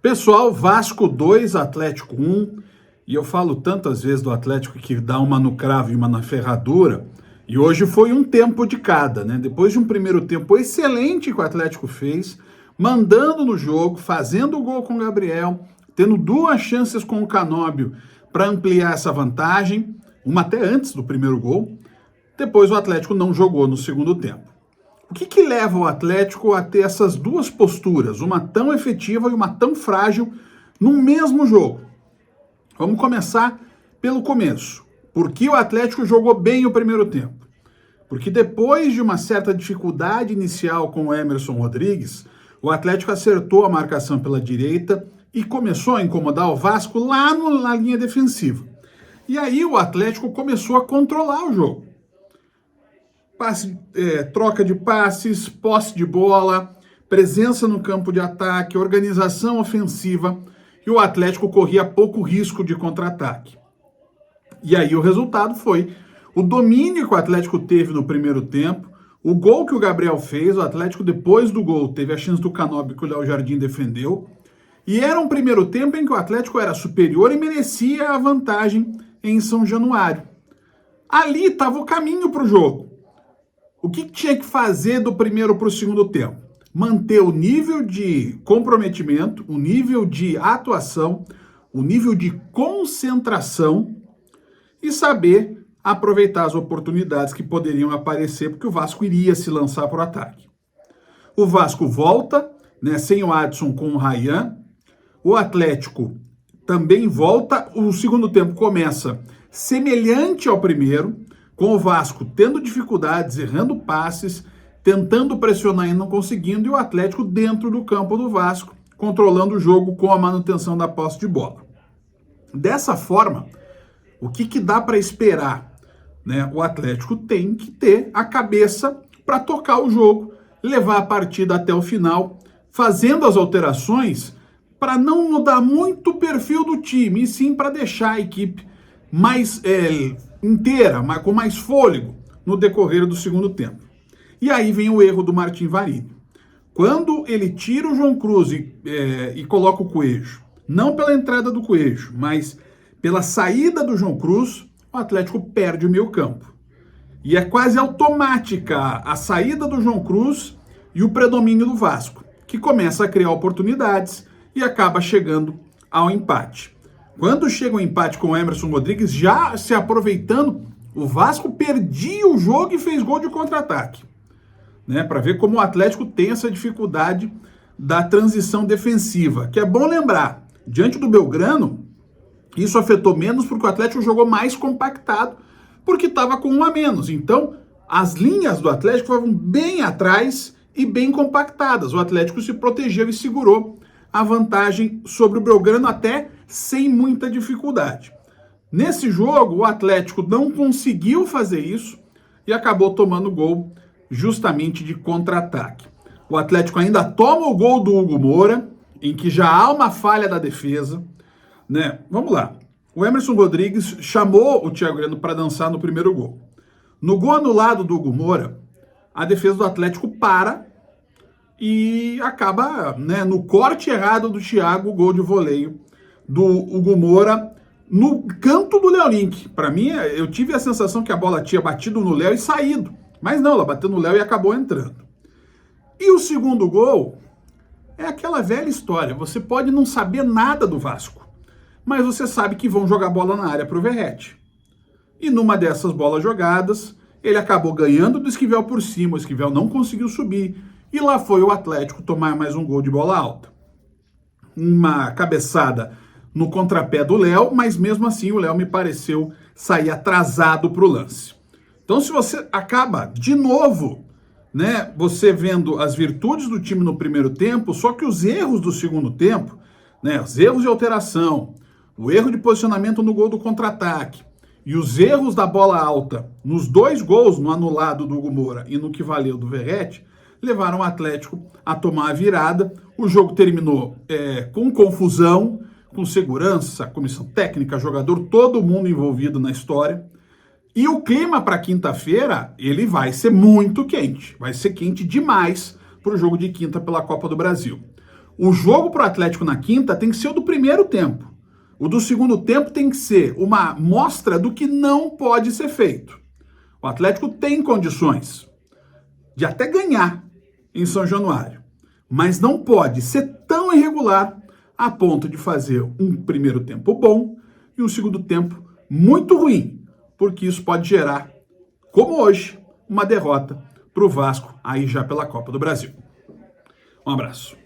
Pessoal, Vasco 2, Atlético 1, e eu falo tantas vezes do Atlético que dá uma no cravo e uma na ferradura, e hoje foi um tempo de cada, né? Depois de um primeiro tempo excelente que o Atlético fez, mandando no jogo, fazendo o gol com o Gabriel, tendo duas chances com o Canóbio para ampliar essa vantagem, uma até antes do primeiro gol. Depois o Atlético não jogou no segundo tempo. O que leva o Atlético a ter essas duas posturas, uma tão efetiva e uma tão frágil, no mesmo jogo? Vamos começar pelo começo. Por que o Atlético jogou bem o primeiro tempo? Porque depois de uma certa dificuldade inicial com o Emerson Rodrigues, o Atlético acertou a marcação pela direita e começou a incomodar o Vasco lá na linha defensiva. E aí o Atlético começou a controlar o jogo. Troca de passes, posse de bola, presença no campo de ataque, organização ofensiva, e o Atlético corria pouco risco de contra-ataque. E aí o resultado foi o domínio que o Atlético teve no primeiro tempo, o gol que o Gabriel fez, o Atlético depois do gol teve a chance do Canóbio que o Léo Jardim defendeu, e era um primeiro tempo em que o Atlético era superior e merecia a vantagem em São Januário. Ali estava o caminho para o jogo. O que tinha que fazer do primeiro para o segundo tempo? Manter o nível de comprometimento, o nível de atuação, o nível de concentração e saber aproveitar as oportunidades que poderiam aparecer, porque o Vasco iria se lançar para o ataque. O Vasco volta, né, sem o Adson com o Ryan. O Atlético também volta. O segundo tempo começa semelhante ao primeiro, com o Vasco tendo dificuldades, errando passes, tentando pressionar e não conseguindo, e o Atlético dentro do campo do Vasco, controlando o jogo com a manutenção da posse de bola. Dessa forma, o que dá para esperar? Né? O Atlético tem que ter a cabeça para tocar o jogo, levar a partida até o final, fazendo as alterações para não mudar muito o perfil do time, e sim para deixar a equipe mais inteira, mas com mais fôlego no decorrer do segundo tempo. E aí vem o erro do Martim Varini. Quando ele tira o João Cruz e coloca o Coelho, não pela entrada do Coelho, mas pela saída do João Cruz, o Atlético perde o meio campo. E é quase automática a saída do João Cruz e o predomínio do Vasco, que começa a criar oportunidades e acaba chegando ao empate. Quando chega o empate com o Emerson Rodrigues, já se aproveitando, o Vasco perdia o jogo e fez gol de contra-ataque. Né? Para ver como o Atlético tem essa dificuldade da transição defensiva. Que é bom lembrar, diante do Belgrano, isso afetou menos porque o Atlético jogou mais compactado, porque estava com um a menos. Então, as linhas do Atlético estavam bem atrás e bem compactadas. O Atlético se protegeu e segurou a vantagem sobre o Belgrano até sem muita dificuldade. Nesse jogo, o Atlético não conseguiu fazer isso e acabou tomando gol justamente de contra-ataque. O Atlético ainda toma o gol do Hugo Moura, em que já há uma falha da defesa. Né? Vamos lá. O Emerson Rodrigues chamou o Thiago Heleno para dançar no primeiro gol. No gol anulado do Hugo Moura, a defesa do Atlético para e acaba, né, no corte errado do Thiago, o gol de voleio do Hugo Moura no canto do Léo Link. Para mim, eu tive a sensação que a bola tinha batido no Léo e saído. Mas não, ela bateu no Léo e acabou entrando. E o segundo gol é aquela velha história. Você pode não saber nada do Vasco, mas você sabe que vão jogar bola na área para o Verratti. E numa dessas bolas jogadas, ele acabou ganhando do Esquivel por cima. O Esquivel não conseguiu subir. E lá foi o Atlético tomar mais um gol de bola alta. Uma cabeçada no contrapé do Léo, mas mesmo assim o Léo me pareceu sair atrasado para o lance. Então, se você acaba, de novo, né, você vendo as virtudes do time no primeiro tempo, só que os erros do segundo tempo, né, os erros de alteração, o erro de posicionamento no gol do contra-ataque e os erros da bola alta nos dois gols, no anulado do Hugo Moura e no que valeu do Verratti, levaram o Atlético a tomar a virada. O jogo terminou com confusão, com segurança, comissão técnica, jogador, todo mundo envolvido na história. E o clima para quinta-feira, ele vai ser muito quente. Vai ser quente demais para o jogo de quinta pela Copa do Brasil. O jogo para o Atlético na quinta tem que ser o do primeiro tempo. O do segundo tempo tem que ser uma mostra do que não pode ser feito. O Atlético tem condições de até ganhar em São Januário, mas não pode ser tão irregular a ponto de fazer um primeiro tempo bom e um segundo tempo muito ruim, porque isso pode gerar, como hoje, uma derrota para o Vasco aí já pela Copa do Brasil. Um abraço.